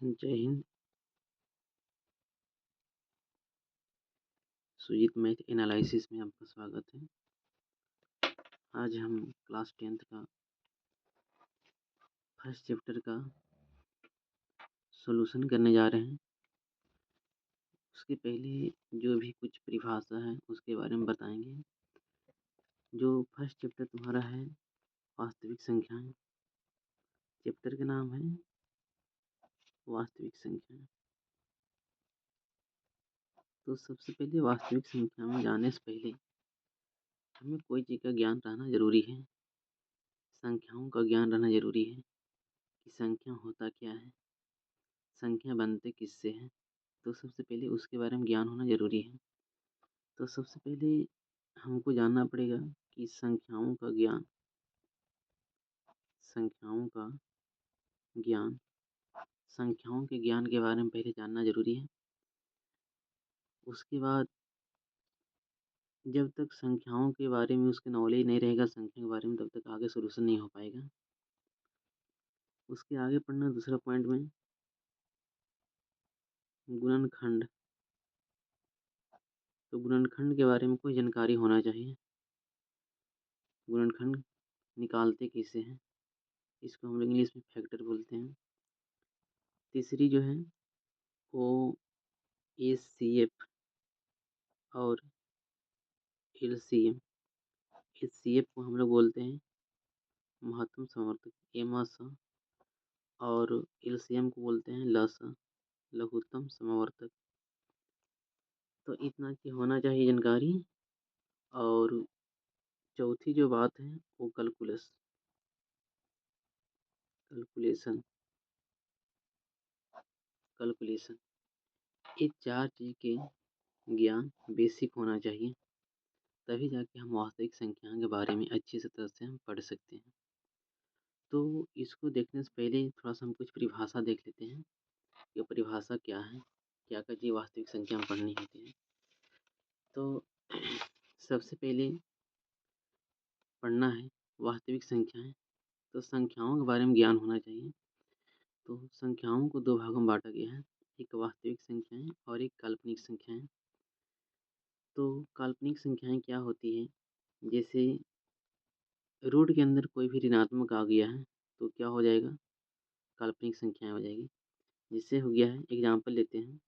जय Hind. Sujit math analysis में आपका स्वागत है। आज हम क्लास 10th का फर्स्ट चैप्टर का सॉल्यूशन करने जा रहे हैं। उसके पहले जो भी कुछ परिभाषा है उसके बारे में बताएंगे। जो फर्स्ट चैप्टर तुम्हारा है वास्तविक संख्याएं, चैप्टर का नाम है वास्तविक संख्याएं। तो सबसे पहले वास्तविक संख्या में जाने से पहले हमें कोई चीज़ का ज्ञान रहना जरूरी है। संख्याओं का ज्ञान रहना जरूरी है कि संख्या होता क्या है, संख्या बनते किससे है। तो सबसे पहले उसके बारे में ज्ञान होना जरूरी है। तो सबसे पहले हमको जानना पड़ेगा कि संख्याओं का ज्ञान संख्याओं के ज्ञान के बारे में पहले जानना जरूरी है। उसके बाद जब तक संख्याओं के बारे में उसके नॉलेज नहीं रहेगा संख्या के बारे में, तब तक आगे सोल्यूशन नहीं हो पाएगा। उसके आगे पढ़ना दूसरा पॉइंट में गुणनखंड। तो गुणनखंड के बारे में कोई जानकारी होना चाहिए। गुणनखंड निकालते कैसे हैं, इसको हम लोग इंग्लिश में फैक्टर बोलते हैं। तीसरी जो है वो HCF और LCM। HCF को हम लोग बोलते हैं महत्तम समवर्तक MS, और LCM को बोलते हैं LS, लघुत्तम समवर्तक। तो इतना की होना चाहिए जानकारी। और चौथी जो बात है वो कैलकुलेशन। ये चार चीज़ के ज्ञान बेसिक होना चाहिए, तभी जाके हम वास्तविक संख्या के बारे में अच्छी से तरह से हम पढ़ सकते हैं। तो इसको देखने से पहले थोड़ा सा हम कुछ परिभाषा देख लेते हैं। ये परिभाषा क्या है, क्या क्या चीज़ वास्तविक संख्या में पढ़नी होती है। तो सबसे पहले पढ़ना है वास्तविक संख्याएं। तो संख्याओं के बारे में ज्ञान होना चाहिए। तो संख्याओं को दो भागों में बांटा गया है, एक वास्तविक संख्याएं और एक काल्पनिक संख्याएं। तो काल्पनिक संख्याएं क्या होती है, जैसे रूट के अंदर कोई भी ऋणात्मक आ गया है तो क्या हो जाएगा, काल्पनिक संख्याएं हो जाएगी। जिससे हो गया है, एग्जाम्पल लेते हैं।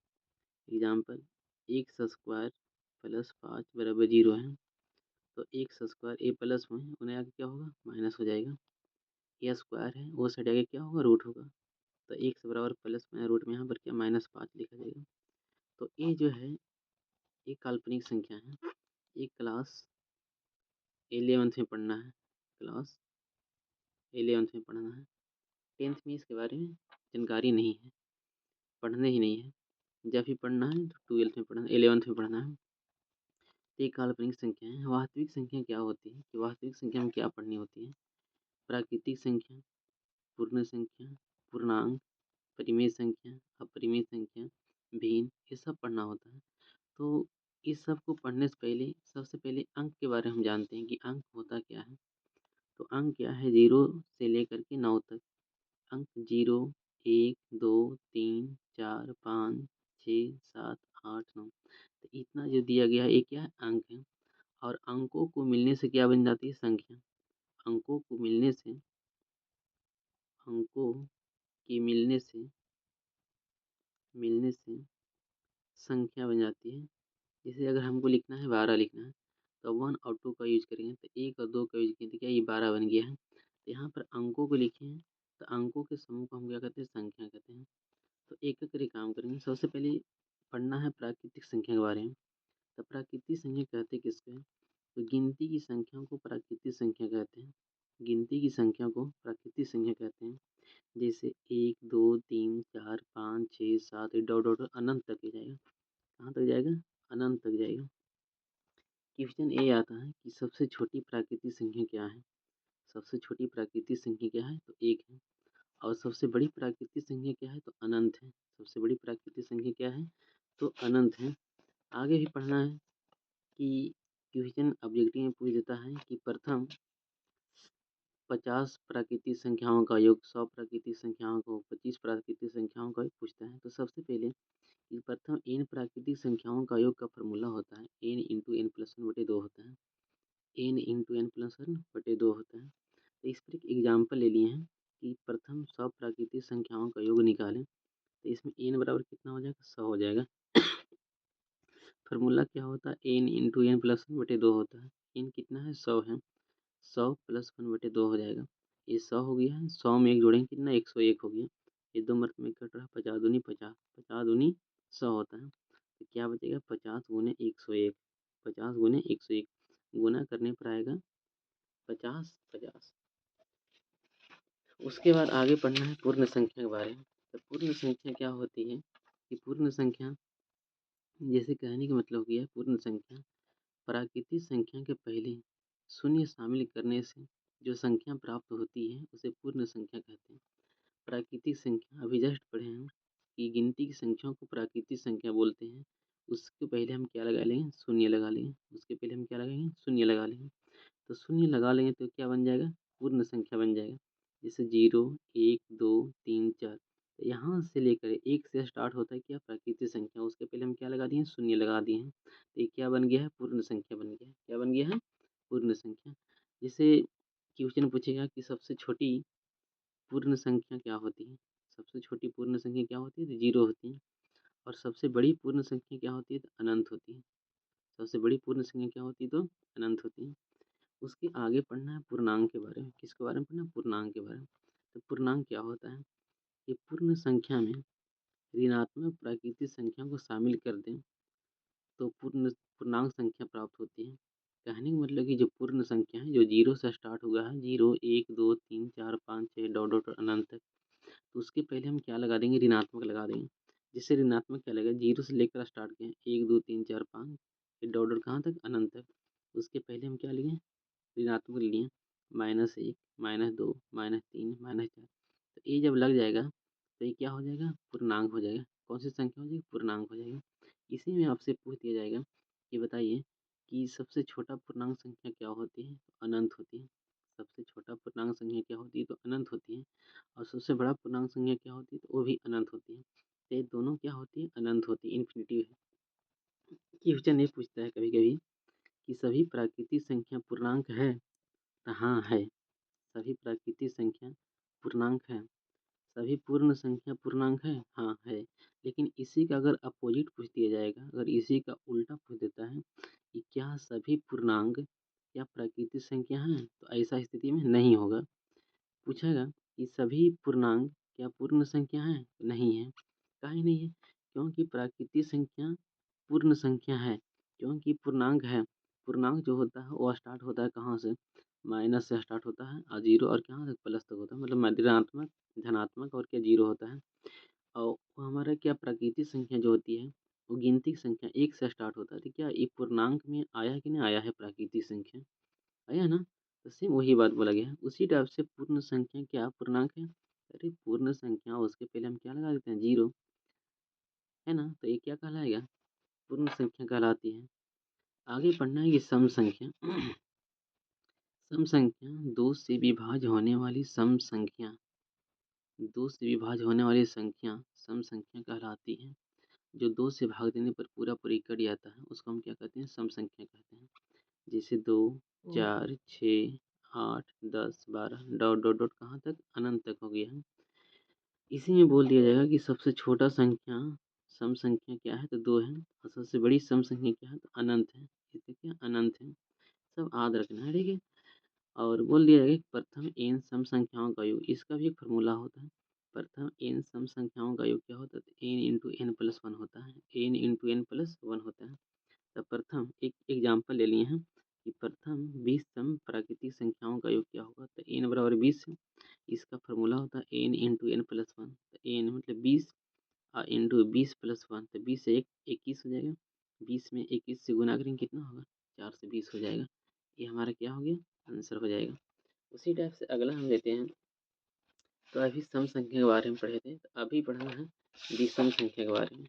एग्जाम्पल x² + 5 = 0 है। तो x² a प्लस में उन्हें आगे क्या होगा, माइनस हो जाएगा। a स्क्वायर है वो साइड आगे क्या होगा, रूट होगा। तो x बराबर प्लस में रूट में यहाँ पर क्या -5 लिखा जाएगा। तो ये जो है एक काल्पनिक संख्या है। एक क्लास 11th में पढ़ना है, क्लास 11th में पढ़ना है। 10th में इसके बारे में जानकारी नहीं है, पढ़ने ही नहीं है। जब भी पढ़ना है तो 12th में पढ़ना, 11th में पढ़ना है। एक काल्पनिक संख्या है। वास्तविक संख्या क्या होती है, कि वास्तविक संख्या में क्या पढ़नी होती है, प्राकृतिक संख्या, पूर्ण संख्या, पूर्णांक, परिमेय संख्या, अपरिमेय संख्या, भिन्न, ये सब पढ़ना होता है। तो इस सब को पढ़ने से पहले सबसे पहले अंक के बारे में हम जानते हैं कि अंक होता क्या है। तो अंक क्या है, 0 से लेकर के 9 तक। अंक 0, 1, 2, 3, 4, 5, 6, 7, 8, 9। तो इतना जो दिया गया है ये क्या है, अंक है। और अंकों को मिलने से क्या बन जाती है, संख्या। अंकों को मिलने से अंकों के मिलने से संख्या बन जाती है। जैसे अगर हमको लिखना है 12 लिखना है, तो 1 और 2 का यूज करेंगे, तो 1 और 2 का यूज करेंगे तो क्या ये 12 बन गया है। तो यहाँ पर अंकों को लिखे हैं, तो अंकों के समूह को हम क्या कहते हैं, संख्या कहते हैं। तो एक एक करके काम करेंगे। सबसे पहले पढ़ना है प्राकृतिक संख्या के बारे में। तो प्राकृतिक संख्या कहते किसको है, तो गिनती की संख्या को प्राकृतिक संख्या कहते हैं। गिनती की संख्या को प्राकृतिक संख्या कहते हैं। जैसे 1, 2, 3, 4, 5, 6, 7 डॉट डॉट अनंत तक ही जाएगा। कहाँ तक जाएगा, अनंत तक जाएगा। क्वेश्चन ये आता है कि सबसे छोटी प्राकृतिक संख्या क्या है। सबसे छोटी प्राकृतिक संख्या क्या है, तो 1 है। और सबसे बड़ी प्राकृतिक संख्या क्या है, तो अनंत है। सबसे बड़ी प्राकृतिक संख्या क्या है, तो अनंत है। आगे भी पढ़ना है कि क्वेश्चन ऑब्जेक्टिव में पूछ देता है कि प्रथम 50 प्राकृतिक संख्याओं का योग, 100 प्राकृतिक संख्याओं को, 25 प्राकृतिक संख्याओं का योग पूछता है। तो सबसे पहले कि प्रथम n प्राकृतिक संख्याओं का योग का फॉर्मूला होता है n into n plus one बटे दो होता है। n into n plus one बटे दो होता है। तो इस पर एक एग्जाम्पल ले लिए हैं कि प्रथम 100 प्राकृतिक संख्याओं का योग निकालें। तो इसमें n बराबर कितना हो जाएगा, 100 हो जाएगा। फार्मूला क्या होता है, n into n plus one बटे दो होता है। n कितना है, 100 है। 100 प्लस वन बटे दो हो जाएगा। ये 100 हो गया है, 100 में एक जोड़ेंगे कितना, 101 हो गया। ये दो मर्त में कट रहा, 50 दूनी 50, 50 दूनी 100 होता है। तो क्या बचेगा, 50 गुने 101, 50 गुने 101 गुना करने पर आएगा 50 50। उसके बाद आगे पढ़ना है पूर्ण संख्या के बारे में। तो पूर्ण संख्या क्या होती है कि पूर्ण संख्या, जैसे कहने का मतलब किया, पूर्ण संख्या प्राकृतिक संख्या के पहले शून्य शामिल करने से जो संख्या प्राप्त होती है उसे पूर्ण संख्या कहते हैं। प्राकृतिक संख्या अभी जस्ट पढ़े हैं कि गिनती की संख्याओं को प्राकृतिक संख्या बोलते हैं। उसके पहले हम क्या लगा लेंगे, शून्य लगा लेंगे। उसके पहले हम क्या लगाएंगे, शून्य लगा लेंगे। तो शून्य लगा लेंगे तो क्या बन जाएगा, पूर्ण संख्या बन जाएगा। जैसे 0 1 2 3 4, तो यहाँ से लेकर एक से स्टार्ट होता है क्या, प्राकृतिक संख्या। उसके पहले हम क्या लगा दिए, शून्य लगा दिए हैं। तो ये क्या बन गया है, पूर्ण संख्या बन गया है। क्या बन गया है, पूर्ण संख्या। जैसे क्वेश्चन पूछेगा कि सबसे छोटी पूर्ण संख्या क्या होती है। सबसे छोटी पूर्ण संख्या क्या होती है, तो 0 होती है। और सबसे बड़ी पूर्ण संख्या क्या होती है, तो अनंत होती है। सबसे बड़ी पूर्ण संख्या क्या होती है, तो अनंत होती है। उसके आगे पढ़ना है पूर्णांक के बारे में। किसके बारे में पढ़ना है, पूर्णांक के बारे में। तो पूर्णांक क्या होता है कि पूर्ण संख्या में ऋणात्मक प्राकृतिक संख्या को शामिल कर दें तो पूर्णांक संख्या प्राप्त होती है। कहने का मतलब कि जो पूर्ण संख्या है, जो 0 से स्टार्ट हुआ है, 0 1 2 3 4 5 6 डॉट डॉट अनंत तक, तो उसके पहले हम क्या लगा देंगे, ऋणात्मक लगा देंगे। जिससे ऋणात्मक क्या लगेगा, 0 से लेकर स्टार्ट किए 1 2 3 4 5, फिर डॉट डॉट कहाँ तक, अनंत तक। उसके पहले हम क्या लिए, ऋणात्मक लिए, -1 -2 -3 -4। तो ये जब लग जाएगा तो ये क्या हो जाएगा, पूर्णांक हो जाएगा। कौन सी संख्या हो जाएगी, पूर्णांक हो जाएगा। इसी में आपसे पूछ दिया जाएगा कि बताइए कि सबसे छोटा पूर्णांक संख्या क्या होती है, तो अनंत होती है। सबसे छोटा पूर्णांक संख्या क्या होती है, तो अनंत होती है। और सबसे बड़ा पूर्णांक संख्या क्या होती है, तो वो भी अनंत होती है। तो ये दोनों क्या होती है, अनंत होती है, इन्फिनिटी है। क्वेश्चन ये पूछता है कभी कभी कि सभी प्राकृतिक संख्या पूर्णांक है, तो हाँ है। सभी प्राकृतिक संख्या पूर्णांक है। सभी पूर्ण संख्या पूर्णांक है, हाँ है। लेकिन इसी का अगर अपोजिट पूछ दिया जाएगा, अगर इसी का उल्टा पूछ देता है कि क्या सभी पूर्णांक क्या प्राकृतिक संख्या हैं, तो ऐसा स्थिति में नहीं होगा। पूछेगा कि सभी पूर्णांक क्या पूर्ण संख्या हैं, तो नहीं है। काहे नहीं है, क्योंकि प्राकृतिक संख्या पूर्ण संख्या है। क्योंकि पूर्णांक है। पूर्णांक जो होता है वो स्टार्ट होता है कहाँ से, माइनस से स्टार्ट होता है और 0 और कहाँ तक, प्लस तक होता है। मतलब ऋणात्मक धनात्मक और क्या 0 होता है। और वो हमारा क्या प्राकृतिक संख्या जो होती है वो गिनती की संख्या 1 से स्टार्ट होता है। तो क्या ये पूर्णांक में आया कि नहीं आया है, प्राकृतिक संख्या आया ना। तो सेम वही बात बोला गया है। उसी टाइप से पूर्ण संख्या क्या पूर्णांक है, अरे पूर्ण संख्या उसके पहले हम क्या लगा देते हैं, 0 है ना। तो ये क्या कहलाएगा, पूर्ण संख्या कहलाती है। आगे पढ़ना है कि सम संख्या। सम संख्या दो से विभाज्य होने वाली सम संख्या, दो से विभाज्य होने वाली संख्या सम संख्या कहलाती है। जो दो से भाग देने पर पूरा पूरी कट जाता है उसको हम क्या कहते हैं, सम संख्या कहते हैं। जैसे 2 4 6 8 10 12 डॉट डॉट डॉट कहाँ तक, अनंत तक हो गया है। इसी में बोल दिया जाएगा कि सबसे छोटा संख्या सम संख्या क्या है, तो 2 है। और सबसे बड़ी सम संख्या क्या है, तो अनंत है। इसे क्या अनंत है, सब याद रखना है, ठीक है। और बोल दिया जाएगा कि प्रथम एन सम संख्याओं का योग, इसका भी एक फार्मूला होता है। प्रथम एन सम संख्याओं का योग क्या होता है, तो n into n plus one होता है। N into n plus one होता है। तो प्रथम एक एग्जाम्पल ले लिए हैं कि प्रथम 20 सम प्राकृतिक संख्याओं का योग क्या होगा, तो एन बराबर 20 है। इसका फार्मूला होता है n into n plus one. तो एन मतलब 20 और इंटू 20 प्लस वन, तो 20 से 21 हो जाएगा। 20 में 21 से गुना करेंगे कितना होगा, 4 से 20 हो जाएगा। ये हमारा क्या हो गया, आंसर हो जाएगा। उसी टाइप से अगला हम लेते हैं। तो अभी सम संख्या के बारे में पढ़े थे, तो अभी पढ़ना है विषम संख्या के बारे में।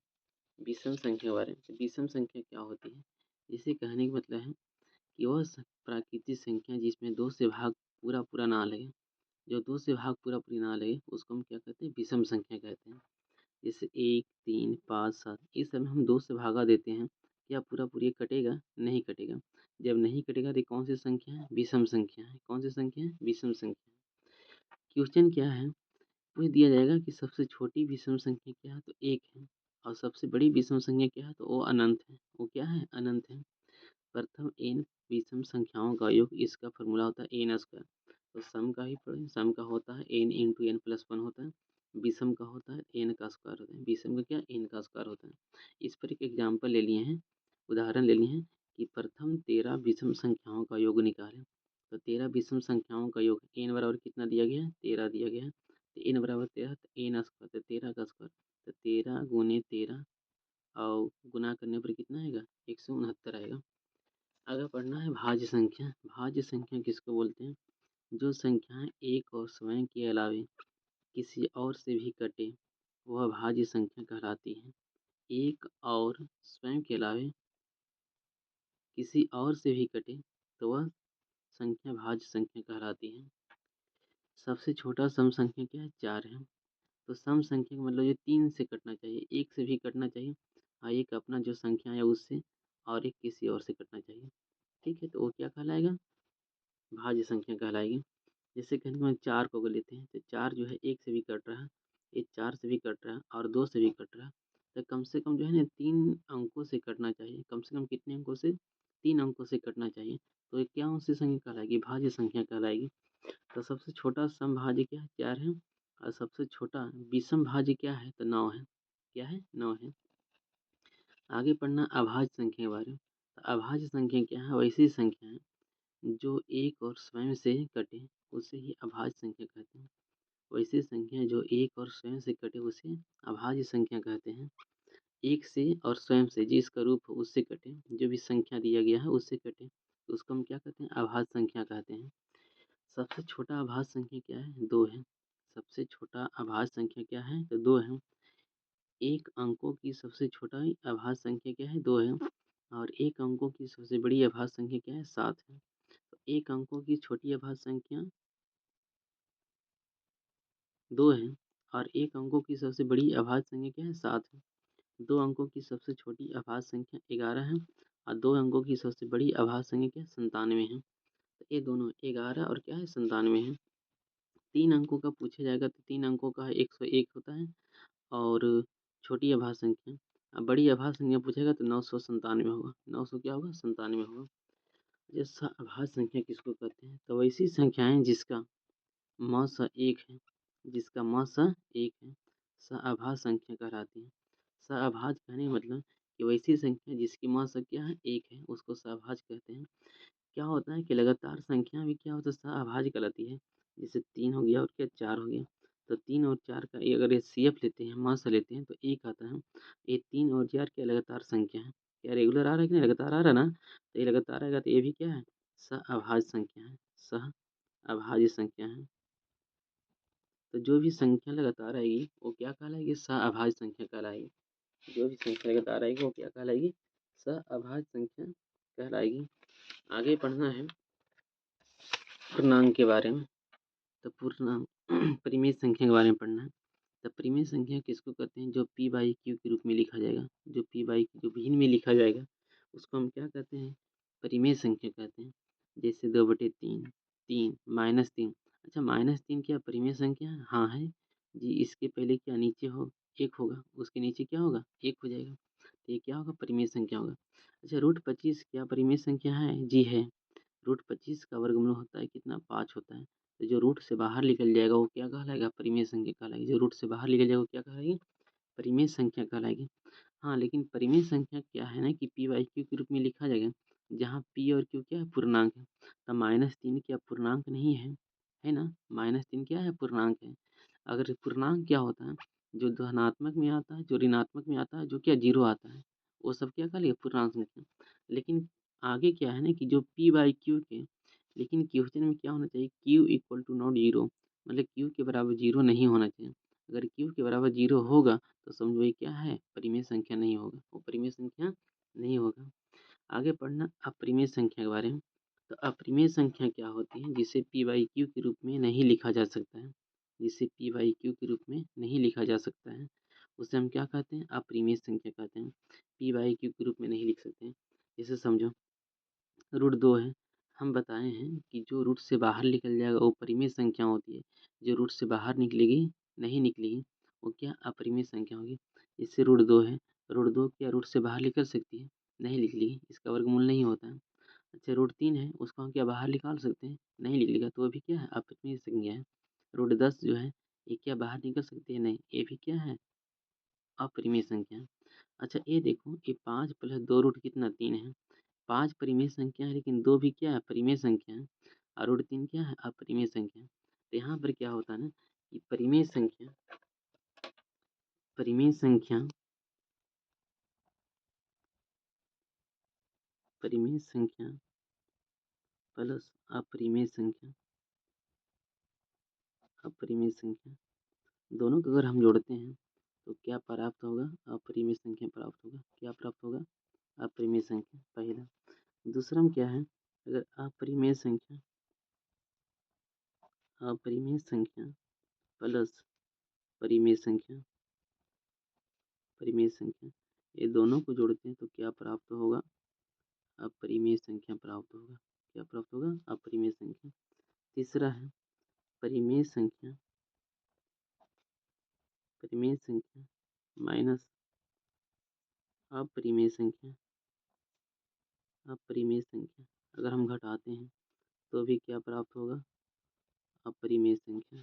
विषम संख्या के बारे में, तो विषम संख्या क्या होती है, इसे कहने का मतलब है कि वह प्राकृतिक संख्या जिसमें दो से भाग पूरा पूरा ना लगे, जो 2 से भाग पूरा पूरी ना लगे उसको हम क्या कहते हैं, विषम संख्या कहते हैं। जैसे 1, 3, 5, 7 इस समय हम 2 से भागा देते हैं, क्या पूरा पूरी कटेगा? नहीं कटेगा। जब नहीं कटेगा तो ये कौन सी संख्या है? विषम संख्या है। कौन सी संख्या है? विषम संख्या है। क्वेश्चन क्या है? पूछ दिया जाएगा कि सबसे छोटी विषम संख्या क्या है? तो 1 है। और सबसे बड़ी विषम संख्या क्या है? तो वो अनंत है। वो क्या है? अनंत है। प्रथम n विषम संख्याओं का योग, इसका फॉर्मूला होता है n स्क्वायर। तो सम का ही पढ़ें, सम का होता है n into n plus one होता है, विषम का होता है n का स्क्वायर होता है। विषम का क्या? n का स्क्वायर होता है। इस पर एक एग्जाम्पल ले लिए हैं, उदाहरण ले लिए हैं कि प्रथम 13 विषम संख्याओं का योग निकालें। तो 13 विषम संख्याओं का योग n बराबर कितना दिया गया है? 13 दिया गया है। तो n बराबर 13, तो n स्क्वायर, तो 13 का स्क्वायर, तो 13 गुने 13 और गुना करने पर कितना आएगा? 169 आएगा। अगर पढ़ना है भाज्य संख्या। भाज्य संख्या किसको बोलते हैं? जो संख्याएं एक और स्वयं के अलावे किसी और से भी कटे वह भाज्य संख्या कहलाती है। एक और स्वयं के अलावे किसी और से भी कटे तो वह संख्या भाज्य संख्या कहलाती है। सबसे छोटा सम संख्या क्या है? 4 है। तो सम संख्या का मतलब ये 3 से कटना चाहिए, एक से भी कटना चाहिए, और एक अपना जो संख्या है उससे, और एक किसी और से कटना चाहिए। ठीक है, तो वो क्या कहलाएगा? भाज्य संख्या कहलाएगी। जैसे कहीं हम 4 को अगर लेते हैं तो 4 जो है एक से भी कट रहा है, एक 4 से भी कट रहा है और 2 से भी कट रहा है। तो कम से कम जो है ना 3 अंकों से कटना चाहिए। कम से कम कितने अंकों से? 3 अंकों से कटना चाहिए। तो ये क्या उसी संख्या कहलाएगी? भाज्य संख्या कहलाएगी। तो सबसे छोटा समभाज्य क्या है? 4 है। और सबसे छोटा विषम भाज्य क्या है? तो 9 है। क्या है? 9 है। आगे पढ़ना अभाज्य संख्या के बारे में। तो अभाज्य संख्या क्या है? वैसी संख्या है जो एक और स्वयं से कटे उसे ही अभाज्य संख्या कहते हैं। वैसी संख्या जो एक और स्वयं से कटे उसे अभाज्य संख्या कहते हैं। एक से और स्वयं से जिसका रूप हो उससे कटे, जो भी संख्या दिया गया है उससे कटे, तो उसको हम क्या कहते हैं? अभाज्य संख्या कहते हैं। सबसे छोटा अभाज्य संख्या क्या है? 2 है। सबसे छोटा अभाज्य संख्या क्या है? तो 2 है। एक अंकों की सबसे छोटा अभाज्य संख्या क्या है? 2 है। और एक अंकों की सबसे बड़ी अभाज्य संख्या क्या है? 7 है। तो एक अंकों की छोटी अभाज्य संख्या 2 है, और एक अंकों की सबसे बड़ी अभाज्य संख्या क्या है? 7 है। 2 अंकों की सबसे छोटी अभाज्य संख्या 11 है, और 2 अंकों की सबसे बड़ी अभाज्य संख्या क्या है? 97 है। तो ये दोनों 11 और क्या है? 97 है। 3 अंकों का पूछा जाएगा तो 3 अंकों का 101 होता है, और छोटी अभाज्य संख्या, अब बड़ी अभाज्य संख्या पूछेगा तो 997 होगा। 900 क्या होगा? 97 होगा। जैसा अभाज्य संख्या किसको कहते हैं? तो वैसी संख्याएं जिसका मौसा 1 है, जिसका मौसा 1 है, सअभाज्य संख्या कहलाती है। सअभाज्य कहने का मतलब कि वैसी संख्या जिसकी मौसा क्या है? 1 है, उसको सअभाज्य कहते हैं। क्या होता है कि लगातार संख्या भी क्या होता है? सअभाज्य कहलाती है। जैसे 3 हो गया और क्या 4 हो गया, तो 3 और 4 का ये अगर ये सीएफ लेते हैं, मौसा लेते हैं तो 1 आता है। ये 3 और 4 क्या लगातार संख्या है? क्या रेगुलर आ रहा है कि नहीं? लगातार आ रहा है ना? तो ये लगातार आएगा तो ये भी क्या है? सअभाज्य संख्या है। सअभाज्य संख्या है। तो जो भी संख्या लगातार आएगी वो क्या कहलाएगी? सअभाज्य संख्या कहलाएगी। जो भी संख्या लगातार आएगी वो क्या कहलाएगी? सअभाज्य संख्या कहलाएगी। आगे पढ़ना है पूर्णांक के बारे में। तो पूर्णांक परिमेय संख्या के बारे में पढ़ना है। तो परिमेय संख्या किसको कहते हैं? जो पी बाई क्यू के रूप में लिखा जाएगा, जो पी बाई जो भिन्न में लिखा जाएगा उसको हम क्या कहते हैं? परिमेय संख्या कहते हैं। जैसे 2/3, 3, -3। अच्छा, -3 क्या परिमेय संख्या है? हाँ है जी। इसके पहले क्या नीचे हो 1 होगा, उसके नीचे क्या होगा? 1 हो जाएगा, तो ये क्या होगा? परिमेय संख्या होगा। अच्छा, √25 क्या परिमेय संख्या है? जी है। √25 का वर्गमूल होता है कितना? 5 होता है। तो जो रूट से बाहर निकल जाएगा वो क्या कहलाएगा? परिमेय संख्या कहलाएगी। जो रूट से बाहर निकल जाएगा वो क्या कहलाएगी? परिमेय संख्या कहलाएगी। हाँ, लेकिन परिमेय संख्या क्या है ना कि पी बाई क्यू के रूप में लिखा जाएगा, जहाँ पी और क्यू क्या है? पूर्णांक है। तो -3 क्या पूर्णांक नहीं है? है ना? -3 क्या है? पूर्णांक है। अगर पूर्णांक क्या होता है? जो धनात्मक में आता है, जो ऋणात्मक में आता है, जो क्या 0 आता है, वो सब क्या कहलाएगा? पूर्णांक संख्या। लेकिन आगे क्या है ना कि जो पी बाई क्यू के, लेकिन क्वेश्चन में क्या होना चाहिए? क्यू इक्वल टू नॉट 0, मतलब क्यू के बराबर 0 नहीं होना चाहिए। अगर क्यू के बराबर 0 होगा तो समझो ये क्या है? परिमेय संख्या नहीं होगा, वो परिमेय संख्या नहीं होगा। आगे पढ़ना अपरिमेय संख्या के बारे में। तो अपरिमेय संख्या क्या होती है जिसे पी बाई क्यू के रूप में नहीं लिखा जा सकता है, जिसे पी बाई क्यू के रूप में नहीं लिखा जा सकता है, उसे हम क्या कहते हैं? अपरिमेय संख्या कहते हैं। पी बाई क्यू के रूप में नहीं लिख सकते हैं। जैसे समझो, रूट 2 है। हम बताए हैं कि जो रूट से बाहर निकल जाएगा वो परिमेय संख्या होती है। जो रूट से बाहर निकलेगी, नहीं निकलेगी, वो क्या? अपरिमेय संख्या होगी। जैसे रूट 2 है, रूट 2 क्या रूट से बाहर निकल सकती है? नहीं निकलेगी, इसका वर्गमूल नहीं होता है। अच्छा, रूट 3 है, उसको हम क्या बाहर निकाल सकते हैं? नहीं निकलेगा, तो वो भी क्या है? अपरिमेय संख्या है। रूट 10 जो है, ये क्या बाहर निकल सकती है? नहीं, ये भी क्या है? अपरिमेय संख्या है। अच्छा, ये देखो, ये 5 प्लस 2 रूट कितना? 3 है। 5 परिमेय संख्या है, लेकिन 2 भी क्या है? परिमेय संख्या है। और रूट 3 क्या है? अपरिमेय संख्या है। तो यहाँ पर क्या होता है ना कि परिमेय संख्या परिमेय संख्या प्लस अपरिमेय संख्या दोनों को अगर हम जोड़ते हैं तो क्या प्राप्त होगा? अपरिमेय संख्या प्राप्त होगा। क्या प्राप्त होगा? अपरिमेय संख्या, पहला। दूसरा में क्या है? अगर अपरिमेय संख्या प्लस परिमेय संख्या ये दोनों को जोड़ते हैं तो क्या प्राप्त होगा? अपरिमेय संख्या प्राप्त होगा। क्या प्राप्त होगा? अपरिमेय संख्या। तीसरा है परिमेय संख्या माइनस अपरिमेय संख्या अगर हम घटाते हैं तो भी क्या प्राप्त होगा? अपरिमेय संख्या।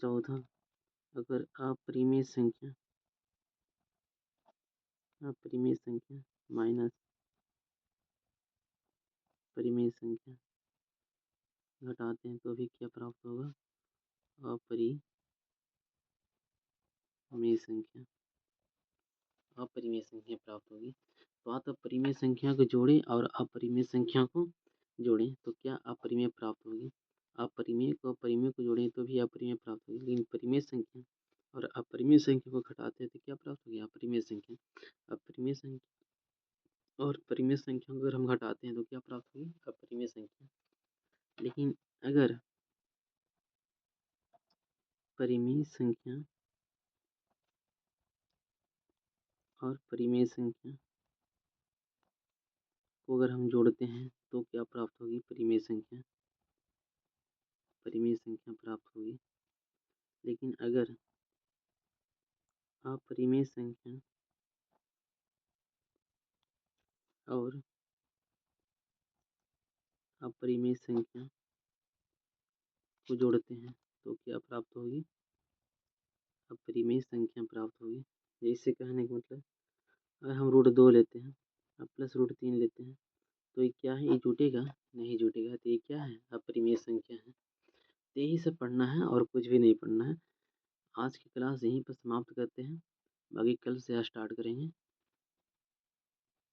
चौथा, अगर अपरिमेय संख्या माइनस परिमेय संख्या घटाते हैं तो भी क्या प्राप्त होगा? अपरिमेय संख्या प्राप्त होगी। तो आप अपरिमेय संख्या को जोड़ें और अपरिमेय संख्या को जोड़ें तो क्या अपरिमेय प्राप्त होगी। अपरिमेय को परिमेय को जोड़ें तो भी अपरिमेय प्राप्त होगी, लेकिन परिमेय संख्या और अपरिमेय संख्या को घटाते हैं तो क्या प्राप्त होगी? अपरिमेय संख्या। अपरिमेय संख्या और परिमेय संख्या को अगर हम घटाते हैं तो क्या प्राप्त होगी? अपरिमेय संख्या। लेकिन अगर परिमेय संख्या और परिमेय संख्या को अगर हम जोड़ते हैं तो क्या प्राप्त होगी? परिमेय संख्या प्राप्त होगी। लेकिन अगर अपरिमेय संख्या और अपरिमेय संख्या को जोड़ते हैं तो क्या प्राप्त होगी? अपरिमेय संख्या प्राप्त होगी। जैसे कहने का मतलब, अगर हम रूट 2 लेते हैं और प्लस रूट 3 लेते हैं तो ये क्या है? ये जुटेगा? नहीं जुटेगा, तो ये क्या है? अपरिमेय संख्या है। तो यही सब पढ़ना है और कुछ भी नहीं पढ़ना है। आज की क्लास यहीं पर समाप्त करते हैं, बाकी कल से स्टार्ट करेंगे।